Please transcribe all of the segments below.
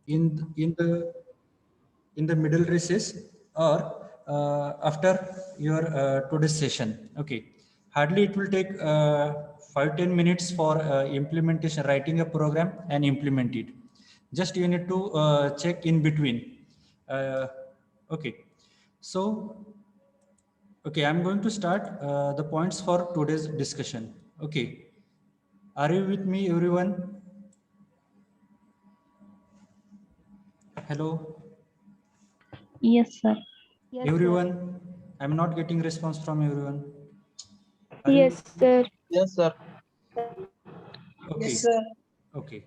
in the middle recess or after your today's session. Okay, hardly it will take 5-10 minutes for implementation, writing a program and implement it. Just you need to check in between. uh, okay, so okay, I'm going to start the points for today's discussion. Okay, are you with me, everyone? Hello, Yes, sir. Yes, sir. everyone. I'm not getting response from everyone. Are you Yes, with me? sir. Yes, sir. Okay. Okay.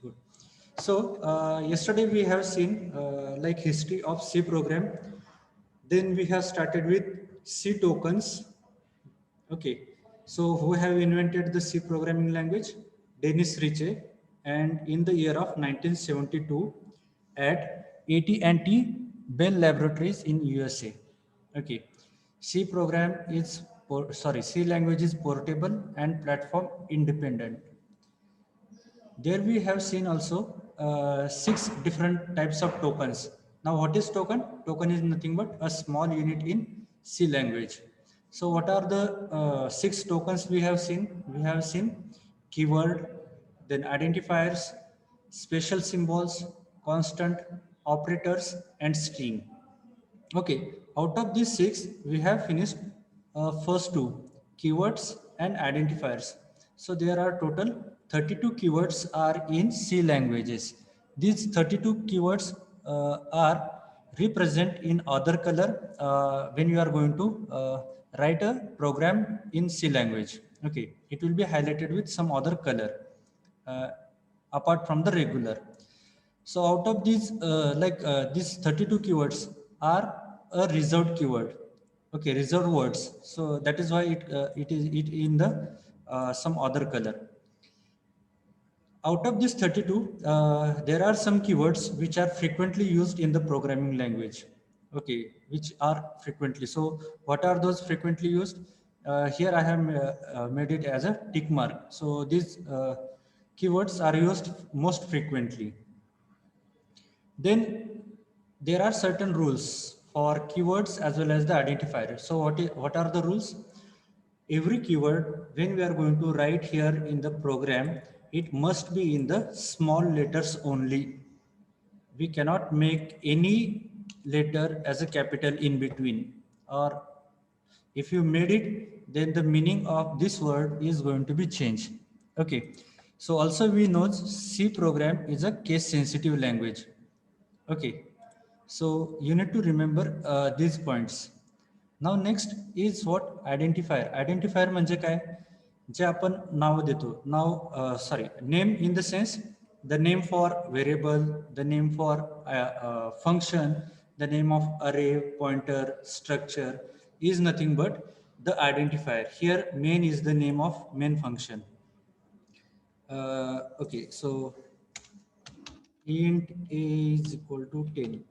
Good. So yesterday we have seen like history of C program. Then we have started with C tokens. Okay. So who have invented the C programming language? Dennis Ritchie, and in the year of 1972 at AT&T Bell Laboratories in USA. Okay. C program is C language is portable and platform independent. There we have seen also 6 different types of tokens. Now what is token? Token is nothing but a small unit in C language. So what are the 6 tokens we have seen? We have seen keyword, then identifiers, special symbols, constant, operators, and string. Okay, out of these 6, we have finished first 2, keywords and identifiers. So there are total 32 keywords are in C languages. These 32 keywords are represent in other color when you are going to write a program in C language. Okay, it will be highlighted with some other color uh, apart from the regular. So out of these, these 32 keywords are a reserved keyword. Okay, reserved words. So that is why it is in the some other color. Out of these 32, there are some keywords which are frequently used in the programming language. Okay, which are frequently. So what are those frequently used? Here I have made it as a tick mark. So these keywords are used most frequently. Then there are certain rules for keywords as well as the identifier. So what are the rules? Every keyword, when we are going to write here in the program, it must be in the small letters only. We cannot make any letter as a capital in between, or if you made it, then the meaning of this word is going to be changed. Okay, so also we know C program is a case sensitive language. Okay, so you need to remember these points. Now next is what identifier. Identifier म्हणजे काय? जे आपण नाव देतो. Name in the sense the name for variable, the name for function, the name of array, pointer, structure is nothing but the identifier. Here main is the name of main function. Okay, so int a is equal to 10.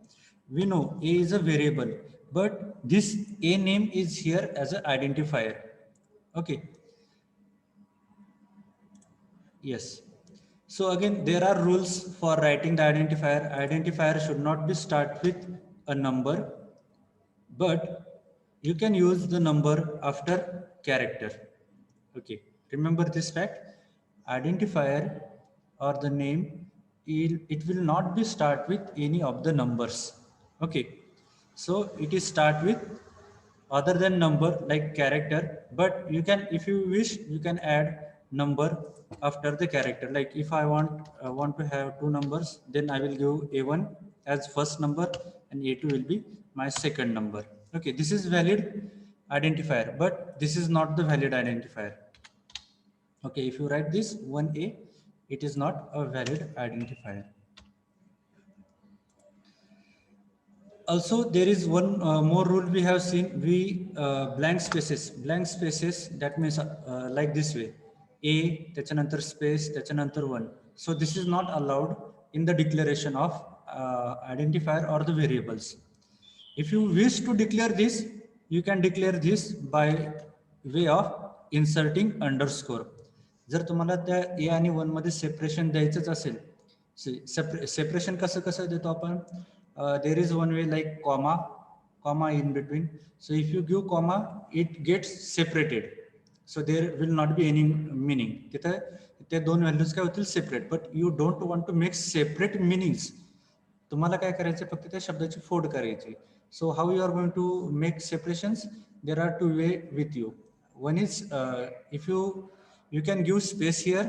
We know a is a variable, but this a name is here as an identifier. Okay, yes. So again, there are rules for writing the identifier. Identifier should not be start with a number, but you can use the number after character. Okay, remember this fact. Identifier or the name, it will not be start with any of the numbers. Okay, so it is start with other than number like character, but you can, if you wish, you can add number after the character. Like if I want to have 2 numbers, then I will give a1 as first number and a2 will be my second number. Okay, this is valid identifier, but this is not the valid identifier. Okay, if you write this 1a, it is not a valid identifier. Also, there is one more rule we have seen. We blank spaces, that means like this way, a त्याच्यानंतर space त्याच्यानंतर 1. So this is not allowed in the declaration of identifier or the variables. If you wish to declare this, you can declare this by way of inserting underscore. जर तुम्हाला त्या a आणि 1 मध्ये separation द्यायचंच असेल, separation कसं देतो आपण? There is one way like comma in between. So if you give comma, it gets separated. So there will not be any meaning. तिथे ते दोन व्हॅल्यूज काय होतील? Separate. But you don't want to make separate meanings. तुम्हाला काय करायचं? फक्त त्या शब्दाची फोड करायची. So how you are going to make separations? There are two way with you. One is if you can give space here,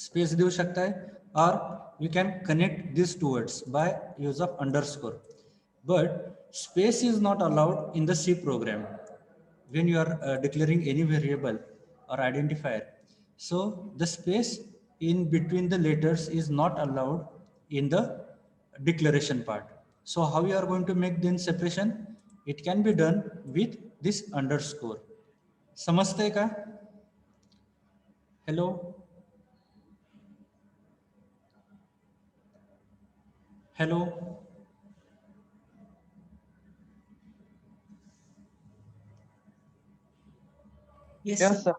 space देऊ शकताय, or you can connect these two words by use of underscore. But space is not allowed in the C program when you are declaring any variable or identifier. So the space in between the letters is not allowed in the declaration part. So how you are going to make then separation? It can be done with this underscore. समजतंय का? Hello? Hello? Yes, Yes, sir. sir.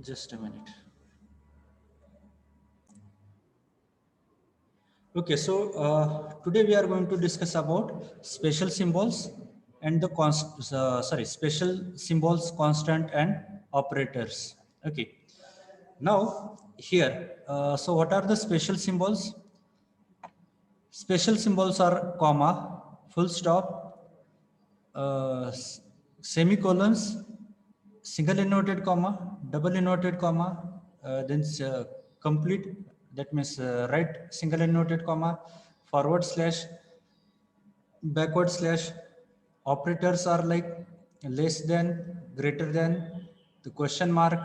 Just a minute. Okay, so today we are going to discuss about special symbols and the special symbols, constant and operators. Okay. Now here, so what are the special symbols? Special symbols are comma, full stop, semicolons, single inverted comma, double inverted comma, then complete, that means right single inverted comma, forward slash, backward slash. Operators are like less than, greater than, the question mark,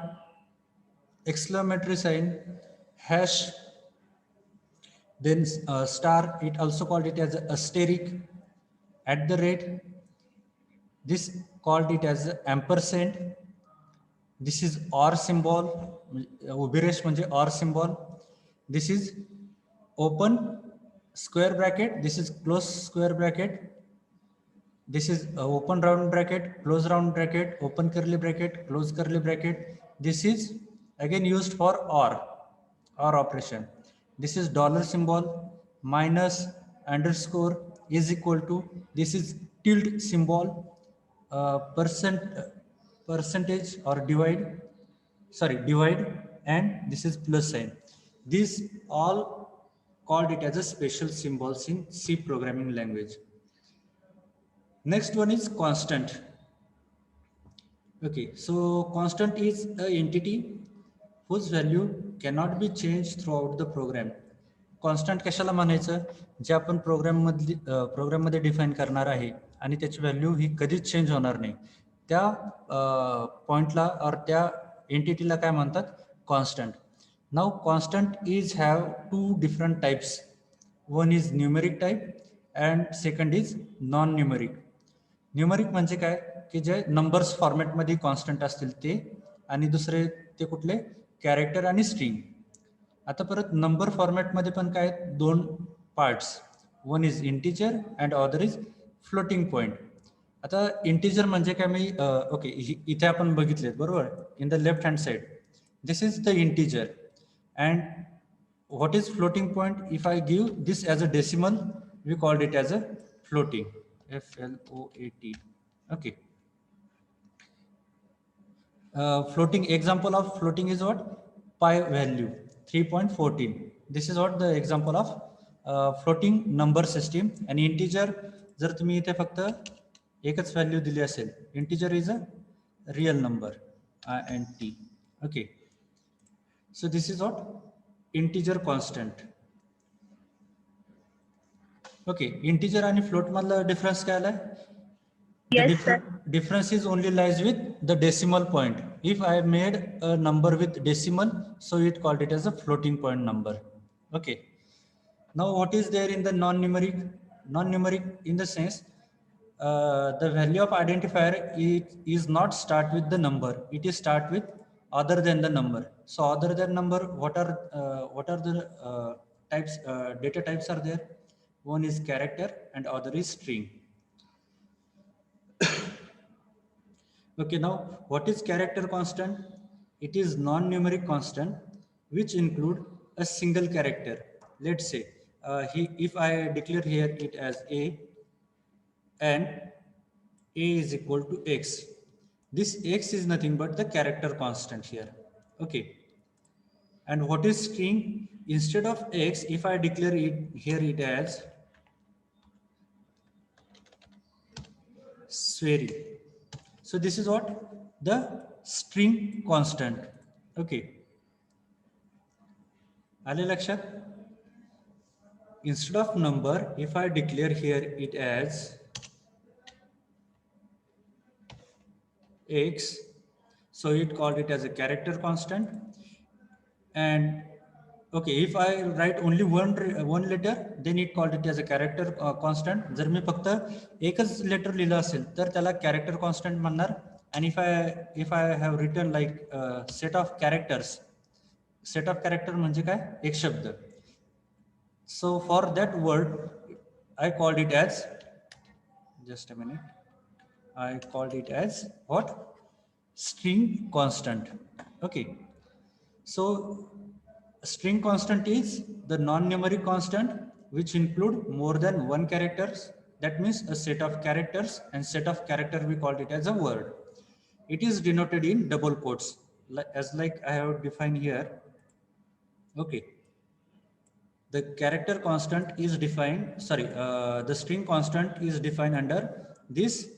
exclamatory sign, hash, then star, it also called it as asterisk, at the rate, this called it as ampersand. This is or symbol, ubiresh म्हणजे or symbol. This is open square bracket, this is close square bracket. This is open round bracket, close round bracket, open curly bracket, close curly bracket. This is again used for or operation. This is dollar symbol, minus, underscore, is equal to. This is tilde symbol, percentage or divide, and this is plus sign. These all called it as a special symbols in C programming language. Next one is constant. Okay, so constant is an entity whose value cannot be changed throughout the program. Constant कशाला म्हणायचं? जे आपण प्रोग्राममध्ये define करणार आहे आणि त्याची value ही कधीच change होणार नाही, त्या पॉइंटला और त्या एंटिटीला काय म्हणतात? Constant. Now constant is have two different types. One is numeric type and second is non numeric. Numeric म्हणजे काय की जे नंबर्स फॉर्मॅटमध्ये कॉन्स्टंट असतील ते, आणि दुसरे ते कुठले? कॅरेक्टर आणि स्ट्रिंग. आता परत नंबर फॉर्मॅटमध्ये पण काय दोन parts, one is integer and other is floating point. आता इंटिजर म्हणजे काय, मी ओके इथे आपण बघितलेत बरोबर, in the left hand side this is the integer. And what is floating point? If I give this as a decimal, we called it as a floating, float. Okay. Floating, example of floating is what? Pi value 3.14. This is what the example of floating number system. And integer, जर तुम्ही इथे फक्त एकच value दिली असेल, integer is a real number, int. Okay, so this is what integer constant. Okay, integer आणि float मधला difference काय आलाय? Yes, sir. Difference is only lies with the decimal point. If I made a number with decimal, so it called it as a floating point number. Okay. Now what is there in the non-numeric? Non-numeric in the sense, the value of identifier is not start with the number. It is start with other than the number. So other than number, what are the types? Data types are there. One is character and other is string. Okay, now what is character constant? It is non-numeric constant which include a single character. Let's say if I declare here it as a and a is equal to x. This x is nothing but the character constant here. Okay. And what is string? Instead of x, if I declare it here it as swearing. So this is what the string constant. Okay. आले लक्षात? Instead of number, if I declare here it as x, so it called it as a character constant. And okay, if I write only one letter, then it called it as a character constant. जर मी फक्त एकच letter लिहिलं असेल तर त्याला character constant म्हणणार. And if I have written like set of characters म्हणजे काय? एक शब्द. So for that word, I called it as, just a minute, I called it as what? String constant. Okay. So string constant is the non-numeric constant which include more than one characters. That means a set of characters, and set of character we called it as a word. It is denoted in double quotes as like I have defined here. Okay. The character constant is defined, the string constant is defined under this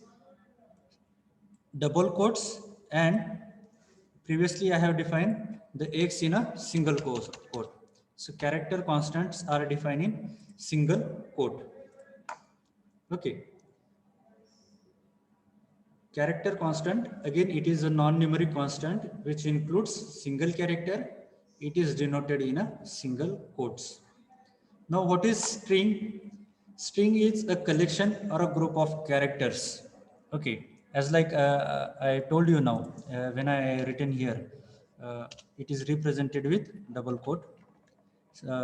double quotes, and previously I have defined the x in a single quote. So character constants are defined in single quote. Okay. Character constant, again, it is a non-numeric constant which includes single character. It is denoted in a single quotes. Now, what is string? String is a collection or a group of characters. Okay, as like I told you now, when I written here, it is represented with double quote,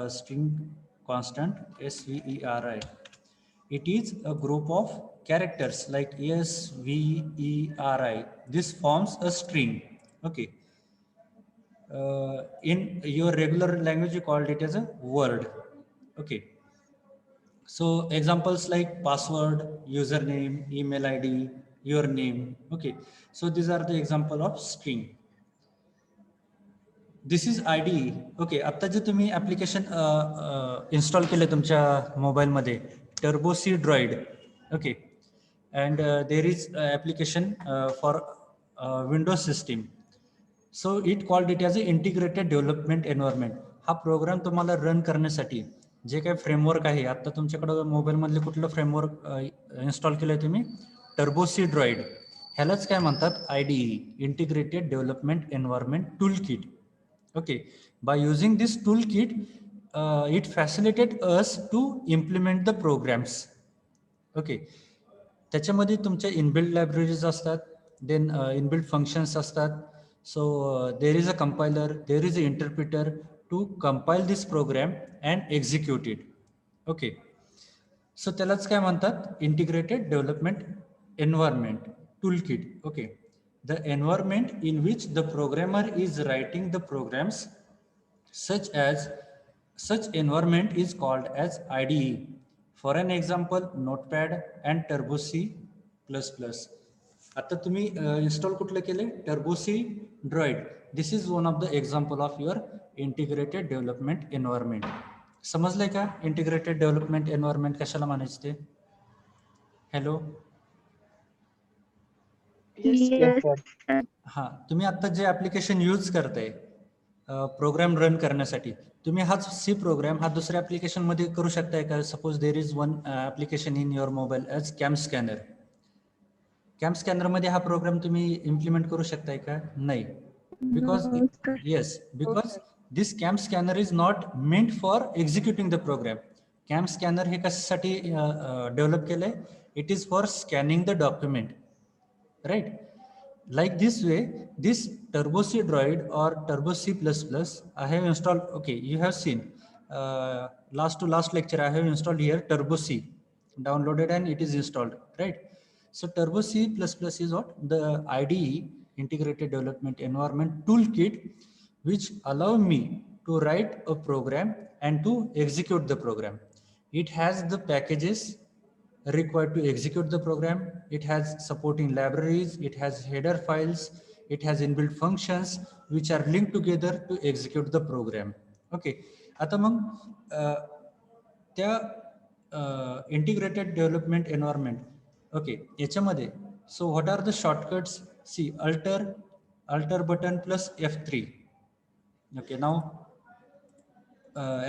string constant SVERI. It is a group of characters like SVERI. This forms a string. Okay. In your regular language, you called it as a word. Okay. So examples like password, username, email ID, your name. Okay. So these are the example of string. This is IDE. Okay. आता जे तुम्ही application install केले तुमच्या mobile मध्ये Turbo C Droid. Okay. And there is application for Windows system. So it called it as an integrated development environment. हा programme तुम्हाला run करण्यासाठी जे काही framework आहे, आता तुमच्याकडे मोबाईल मधले कुठलं फ्रेमवर्क इन्स्टॉल केलंय तुम्ही? टर्बो सी ड्रॉइड. ह्यालाच काय म्हणतात? IDE, integrated development environment tool kit. Okay, by using this toolkit, it facilitated us to implement the programs. Okay, त्याच्यामध्ये तुमच्या इनबिल्ड लायब्ररीज असतात, देन इनबिल्ड फंक्शन्स असतात. So there is a compiler, there is an interpreter to compile this program and execute it. Okay, so त्यालाच काय म्हणतात? Integrated Development Environment Toolkit. Okay, the environment in which the programmer is writing the programs, such environment is called as IDE. For an example, Notepad and Turbo C++. आता तुम्ही install कुठलं केले? Turbo C Droid. This is one of the example of your integrated development environment. समजलंय का? Integrated development environment कशाला म्हणायचं ते? Hello. हा, तुम्ही आता जे ऍप्लिकेशन यूज करताय प्रोग्राम रन करण्यासाठी, तुम्ही हाच सी प्रोग्राम हा दुसऱ्या ऍप्लिकेशन मध्ये करू शकताय का? Suppose there is one application in your mobile as CamScanner. CamScanner मध्ये हा प्रोग्राम तुम्ही इम्प्लिमेंट करू शकताय का? नाही. Because this CamScanner is not meant for executing the program. CamScanner हे कशासाठी डेव्हलप केलंय? It is for scanning the document. Right? Like this way, this Turbo C Droid or Turbo C++, I have installed. Okay, you have seen last to last lecture, I have installed here Turbo C, downloaded and it is installed, right? So Turbo C++ is what? The IDE, Integrated Development Environment Toolkit, which allow me to write a program and to execute the program. It has the packages required to execute the program. It has supporting libraries, it has header files, it has inbuilt functions which are linked together to execute the program. Okay, आता मग त्या integrated development environment, okay, याच्यामध्ये so what are the shortcuts? See alter button plus F3. Okay, now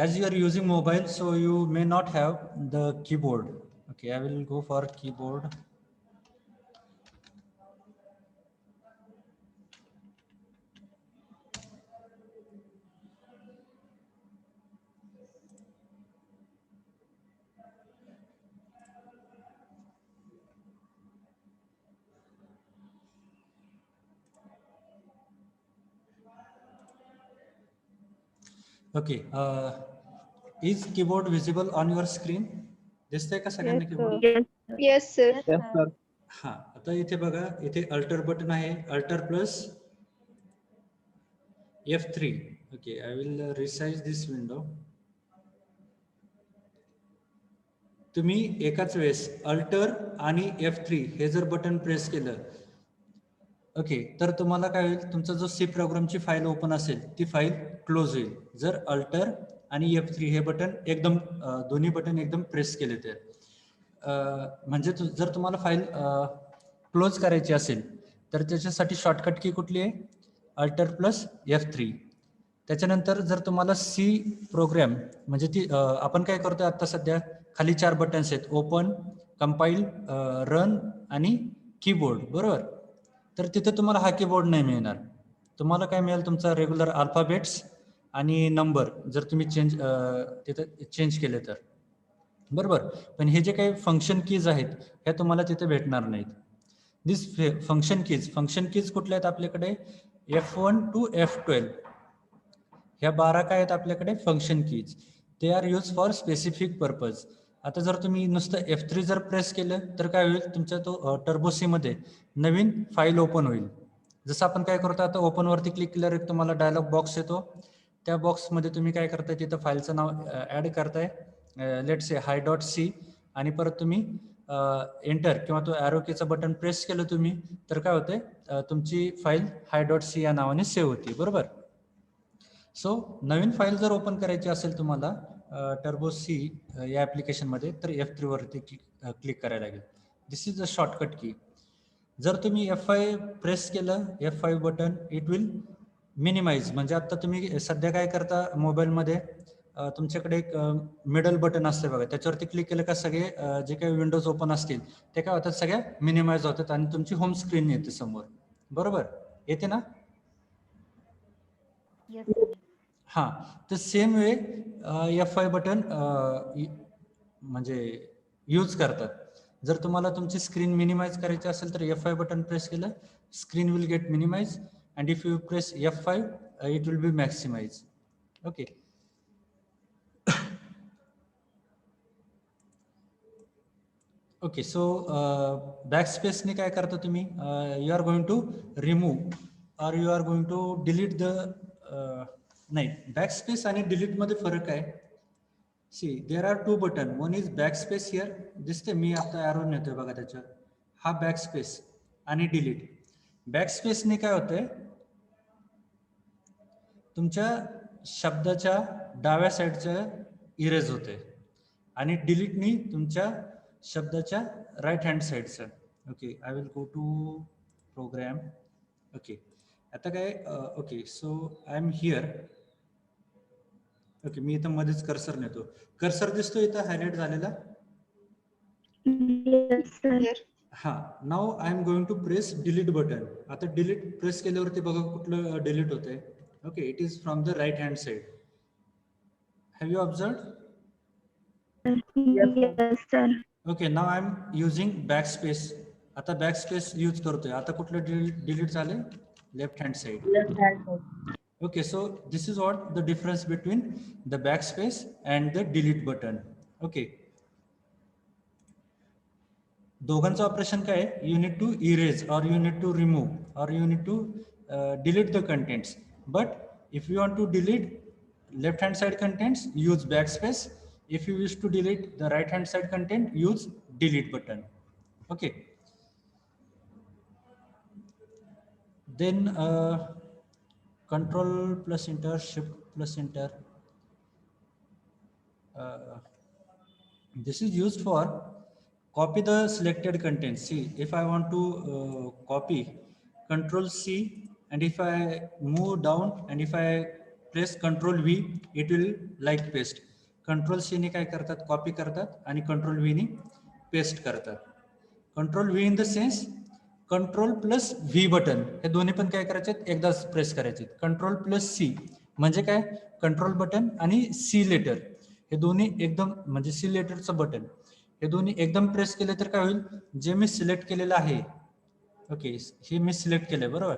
as you are using mobile, so you may not have the keyboard. Okay, I will go for keyboard. Okay, is keyboard visible on your screen? दिसतंय का सगळ्यांना keyboard? Yes, sir. Yes, sir. हा, आता इथे बघा, इथे alter button आहे, alter plus F3. Okay, I will resize this window. तुम्ही एकाच वेळेस अल्टर आणि F3 हे जर बटन प्रेस केलं, ओके, तर तुम्हाला काय होईल, तुमचा जो सी प्रोग्रामची फाईल ओपन असेल ती फाईल क्लोज होईल जर अल्टर आणि F3 हे बटन एकदम दोन्ही बटन एकदम प्रेस केले तर. म्हणजे जर तुम्हाला फाईल क्लोज करायची असेल तर त्याच्यासाठी शॉर्टकट की कुठली आहे? Alter plus F3. त्याच्यानंतर जर तुम्हाला सी प्रोग्राम म्हणजे ती आपण काय करतोय आता सध्या, खाली 4 बटन्स आहेत, ओपन, कंपाईल, रन आणि कीबोर्ड, बरोबर? तर तिथे तुम्हाला हा कीबोर्ड नाही मिळणार. तुम्हाला काय मिळेल, तुमचा रेग्युलर अल्फाबेट्स आणि नंबर जर तुम्ही तिथे चेंज केले तर, बरोबर? पण हे जे काही फंक्शन कीज आहेत ह्या तुम्हाला तिथे भेटणार नाहीत. दिस फंक्शन कीज कुठल्या आहेत आपल्याकडे? F1 to F12 ह्या 12 काय आहेत आपल्याकडे फंक्शन कीज. ते are use for specific purpose. आता जर तुम्ही नुसतं F3 जर प्रेस केलं तर काय होईल, तुमच्या तो टर्बो सी मध्ये नवीन फाईल ओपन होईल. जसं आपण काय करतो, आता ओपन वरती क्लिक केल्यावर एक तुम्हाला डायलॉग बॉक्स येतो. त्या बॉक्समध्ये तुम्ही काय करताय, तिथं फाईलचं नाव ऍड करताय, लेट्स से hi.c, आणि परत तुम्ही एंटर किंवा तो ॲरो कीचं बटन प्रेस केलं तुम्ही तर काय होतंय, तुमची फाईल hi.c या नावाने सेव्ह होती, बरोबर? सो नवीन फाईल जर ओपन करायची असेल तुम्हाला टर्बो सी या ॲप्लिकेशनमध्ये तर F3 वरती क्लिक करायला लागेल. दिस इज अ शॉर्टकट की. जर तुम्ही F5 प्रेस केलं, F5 button, it will minimise. म्हणजे आता तुम्ही सध्या काय करता मोबाईलमध्ये, तुमच्याकडे एक मिडल बटन असते बघा, त्याच्यावरती क्लिक केलं का सगळे जे काही विंडोज ओपन असतील ते काय होतात, सगळ्या मिनिमाइज होतात आणि तुमची होम स्क्रीन येते समोर, बरोबर? येते ना? हा, तर सेम वे F5 बटन म्हणजे यूज करतात. जर तुम्हाला तुमची स्क्रीन मिनिमाइज करायची असेल तर F5 बटन प्रेस केलं, screen will get minimize, and if you press F5 it will be maximize. Okay, okay. So बॅकस्पेसने काय करता तुम्ही, you are going to remove or you are going to delete the, नाही, backspace आणि delete मध्ये फरक आहे. See, there are 2 button, one is backspace here, दिसते मी आता ॲरो नेतोय बघा त्याच्यावर, हा बॅकस्पेस आणि डिलीट. बॅकस्पेसने काय होतंय, तुमच्या शब्दाच्या डाव्या साईडचं इरेज होते आणि डिलीटनी तुमच्या शब्दाच्या राईट हँड साईडचं. Okay, I will go to program. Okay, आता काय, okay, so I am here. Okay, मी इथं मध्येच कर्सर नेतो. कर्सर दिसतो इथं हायलाइट झालेला? Yes, sir. हा, now I am going to press delete button. आता डिलीट प्रेस केल्यावरती बघा कुठलं डिलीट होतंय. Okay, it is from the right hand side. Have you observe? Yes, sir. Okay, now I am using backspace. आता backspace use करतोय. आता कुठलं delete झाले? Left hand side. Left hand side. Okay, so this is what the difference between the backspace and the delete button. Okay, दोघांचं operation काय आहे? You need to erase or you need to remove or you need to delete the contents. But if you want to delete left hand side contents, use backspace. If you wish to delete the right hand side content, use delete button. Okay. Then control plus enter, shift plus enter. This is used for copy the selected content. See, if I want to copy, control C, and if I move down and if I press control V, it will like paste. Control C ने काय करतात, copy करतात आणि control V ने paste करतात. Control V in the sense control plus V button हे दोन्ही पण काय करायचे, एकदाच प्रेस करायचे. कंट्रोल प्लस सी म्हणजे काय, कंट्रोल बटन आणि सी लेटर हे दोन्ही एकदम, म्हणजे सी लेटरचं बटन हे दोन्ही एकदम प्रेस केले तर काय होईल, जे मी सिलेक्ट केलेलं आहे, ओके, हे मी सिलेक्ट केलंय बरोबर.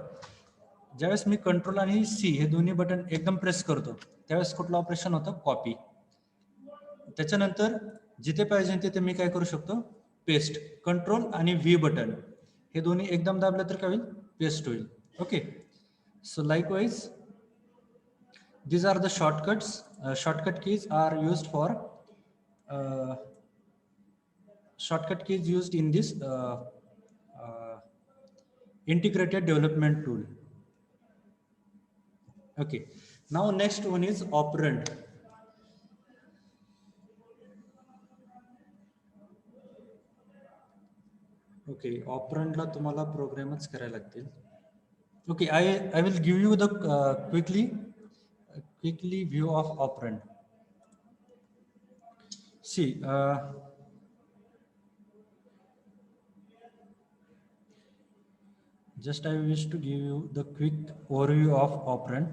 ज्यावेळेस मी कंट्रोल आणि सी हे दोन्ही बटन एकदम प्रेस करतो त्यावेळेस कुठलं ऑपरेशन होतं, कॉपी. त्याच्यानंतर जिथे पाहिजे तिथे मी काय करू शकतो, पेस्ट. कंट्रोल आणि व्ही बटन हे दोन्ही एकदम दाबलं तर काय होईल, पेस्ट होईल. Okay. So likewise these are the shortcuts. Shortcut keys are used for shortcut keys used in this uh, integrated development tool. Okay, now next one is operand. Okay, operand ला तुम्हाला प्रोग्रामच करायला लागतील. Okay, I will give you the quickly view of operand. See, just I wish to give you the quick overview of operand.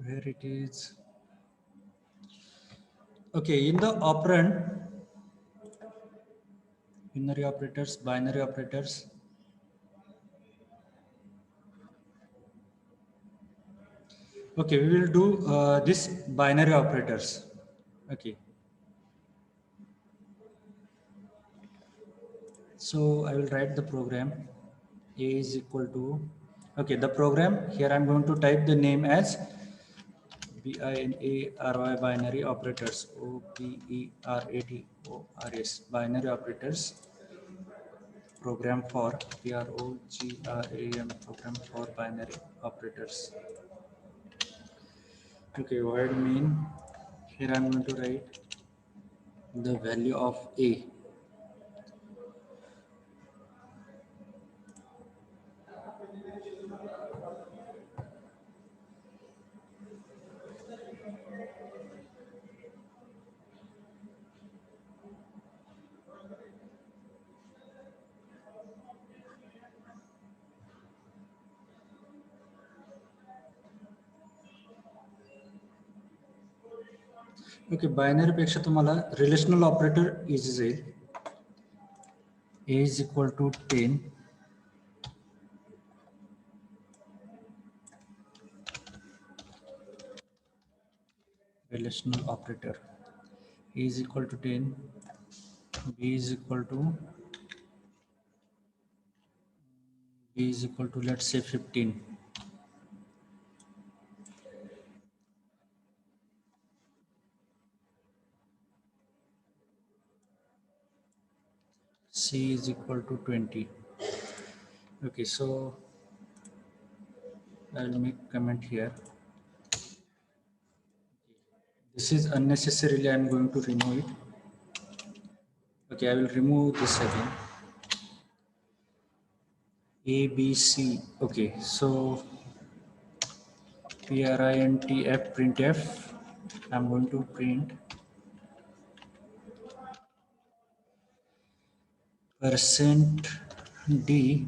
Where it is. Okay, in the operand, binary operators, binary operators. Okay, we will do this binary operators. Okay. So I will write the program. A is equal to, okay, the program here I'm going to type the name as binary binary operators, operators, binary operators, program for program for binary operators. Okay, void main, here I'm going to write the value of A. Okay, binary पेक्षा तुम्हाला relational operator easy जाईल. A is equal to 10. Relational operator. A is equal to 10. B is equal to let's say 15. C is equal to 20. Okay, so I will make comment here. This is unnecessarily, I am going to remove it. Okay, I will remove this again. A, B, C. Okay, so printf, I'm going to print %d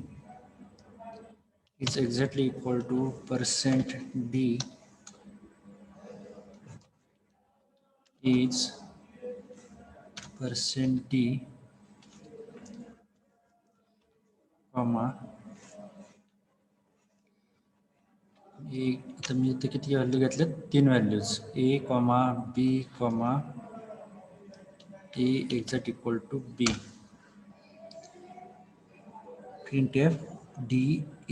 is exactly equal to %d is %d comma A, आता मी इथे किती value घेतल्यात? 3 values, A comma B comma A exact equal to B. printf d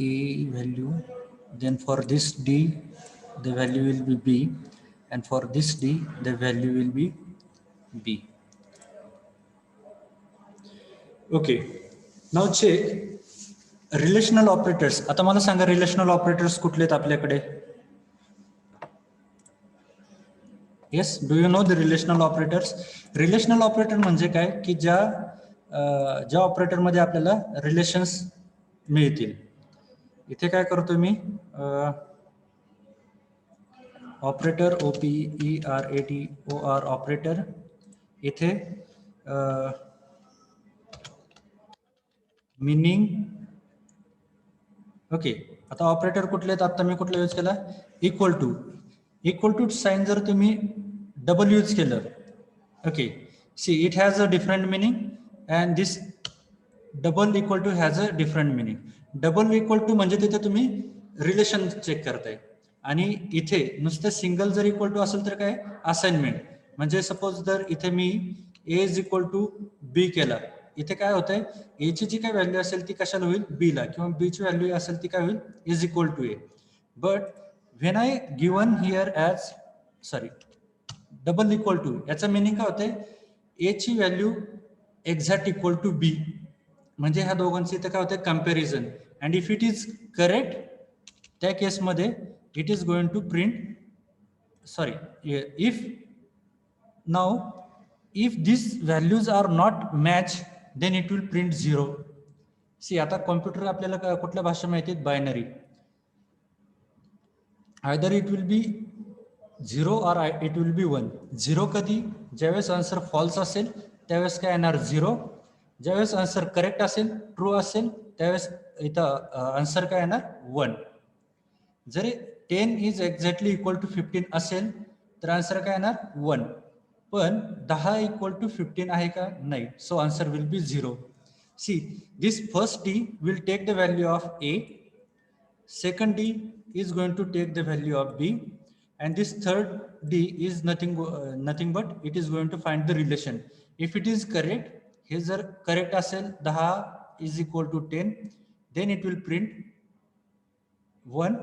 a value, then for this d the value will be b, and for this d the value will be b. Okay, now check relational operators. आता मला सांगा relational operators कुठले आहेत आपल्याकडे? Yes, do you know the relational operators? Relational operator म्हणजे काय की ज्या operator मध्ये आपल्याला रिलेशन्स मिळतील. इथे काय करतो मी, ऑपरेटर OPERATOR ऑपरेटर, इथे मीनिंग. ओके, आता ऑपरेटर कुठले आहेत? आता मी कुठला यूज केला? इक्वल टू साइन जर तुम्ही डबल यूज केलं, okay, see it has a different meaning and this double equal to has a different meaning. Double equal to म्हणजे तिथे तुम्ही रिलेशन चेक करताय, आणि इथे नुसतं सिंगल जर इक्वल टू असेल तर काय? असाइनमेंट. म्हणजे सपोज जर इथे मी ए इज इक्वल टू बी केला, इथे काय होतंय? ए ची जी काय व्हॅल्यू असेल ती कशाला होईल? बी ला, किंवा बी ची व्हॅल्यू असेल ती काय होईल? Is equal to A. But when I given here as double equal to, याचा मिनिंग काय होतंय? ए ची value exact equal to B, म्हणजे ह्या दोघांचे इथे काय होतंय? Comparison. And if it is correct, त्या केसमध्ये it is going to print if these values are not match, then it will print 0. सी आता कॉम्प्युटर आपल्याला कुठल्या भाषा माहिती आहेत? Binary. Either it will be 0 और इट विल बी 1. 0 कधी? ज्यावेळेस आन्सर फॉल्स असेल त्यावेळेस काय येणार? 0. ज्यावेळेस आन्सर करेक्ट असेल, ट्रू असेल, त्यावेळेस इथं आन्सर काय येणार? 1. जर 10 इज एक्झॅक्टली इक्वल टू 15 असेल तर आन्सर काय येणार? 1. पण 10 इक्वल टू 15 आहे का? नाही. So answer will be 0. See, this first D will take the value of A, second D is going to take the value of B, and this third D is nothing but it is going to find the relation. If it is correct, हे जर correct असेल 10 is equal to 10, then it will print 1.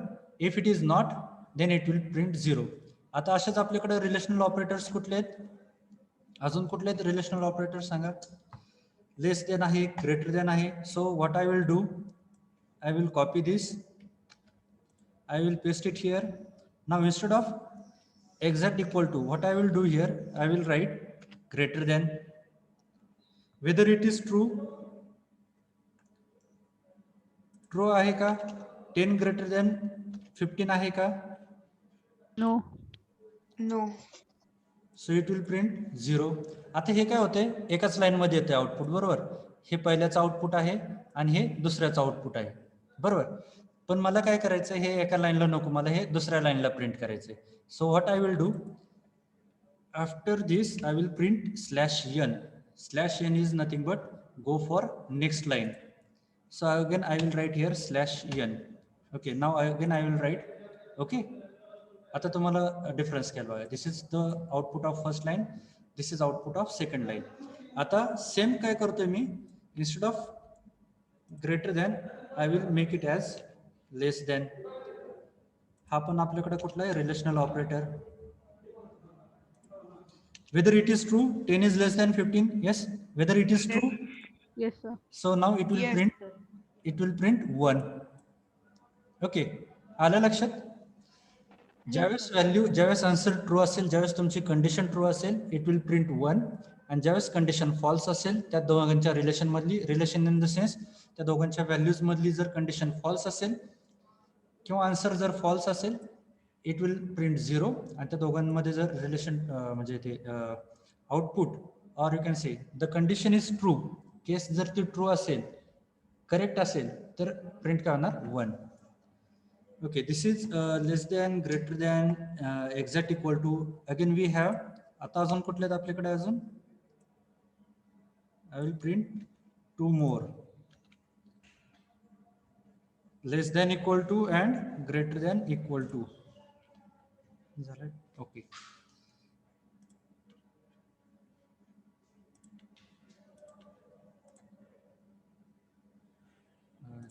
If it is not, then it will print 0. आता अशाच आपल्याकडे relational operators कुठले आहेत? अजून कुठले आहेत रिलेशनल ऑपरेटर्स सांगा? लेस देन आहे, ग्रेटर देन आहे. So what I will do, I will copy this, I will paste it here. Now instead of exact equal to, what I will do here, I will write greater than. Whether it is true आहे का? 10 greater than 15 आहे का? No. So it will print 0. आता हे काय होते? एकाच line मध्ये येते आउटपुट, बरोबर? हे पहिल्याचं आउटपुट आहे आणि हे दुसऱ्याचं आउटपुट आहे, बरोबर? पण मला काय करायचं? हे एका लाईनला नको, मला हे दुसऱ्या लाईनला प्रिंट करायचंय. So what I will do, after this I will print /n. /n is nothing but go for next line. So again I will write here /n. Okay, now again I will write. Okay, आता तुम्हाला difference केला आहे. This is the output of first line, this is output of second line. आता same काय करतोय मी? Instead of greater than I will make it as less than. हा पण आपल्याकडे कुठला आहे? Relational operator. whether it is true 10 is less than 15, yes, whether it is true, Yes, sir. so now it will print 1. okay, आलं लक्षात? ज्यावेळेस answer true असेल, ज्यावेळेस तुमची कंडिशन ट्रू असेल, इट विल प्रिंट 1. आणि ज्यावेळेस कंडिशन फॉल्स असेल, त्या दोघांच्या रिलेशन इन द सेन्स त्या दोघांच्या व्हॅल्यूज मधली जर कंडिशन फॉल्स असेल किंवा आन्सर जर फॉल्स असेल, इट विल प्रिंट 0. आणि त्या दोघांमध्ये जर रिलेशन म्हणजे ते output or you can say the condition is true, case जर ती ट्रू असेल, करेक्ट असेल, तर प्रिंट काय होणार? 1. Okay, this is less than, greater than, exact equal to. Again we have, आता अजून कुठले आहेत आपल्याकडे? अजून I will print 2 more. less than equal to and greater than equal to. Is that right? Okay.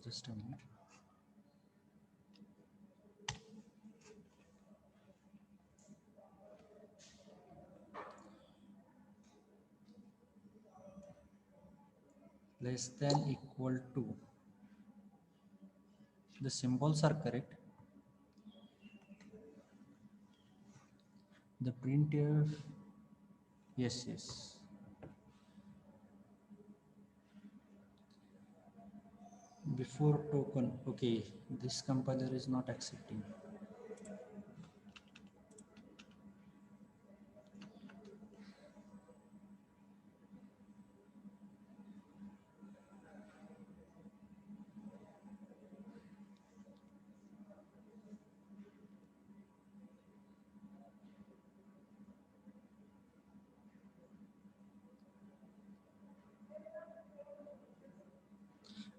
Just a minute. Less than equal to. The symbols are correct. The printf, yes, yes. Before token, okay, this compiler is not accepting.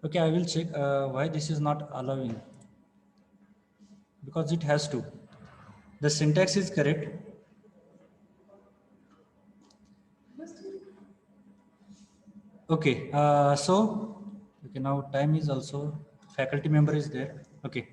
Okay, I will check why this is not allowing. Because it has to. The syntax is correct. Okay, so okay, now time is also, faculty member is there. Okay.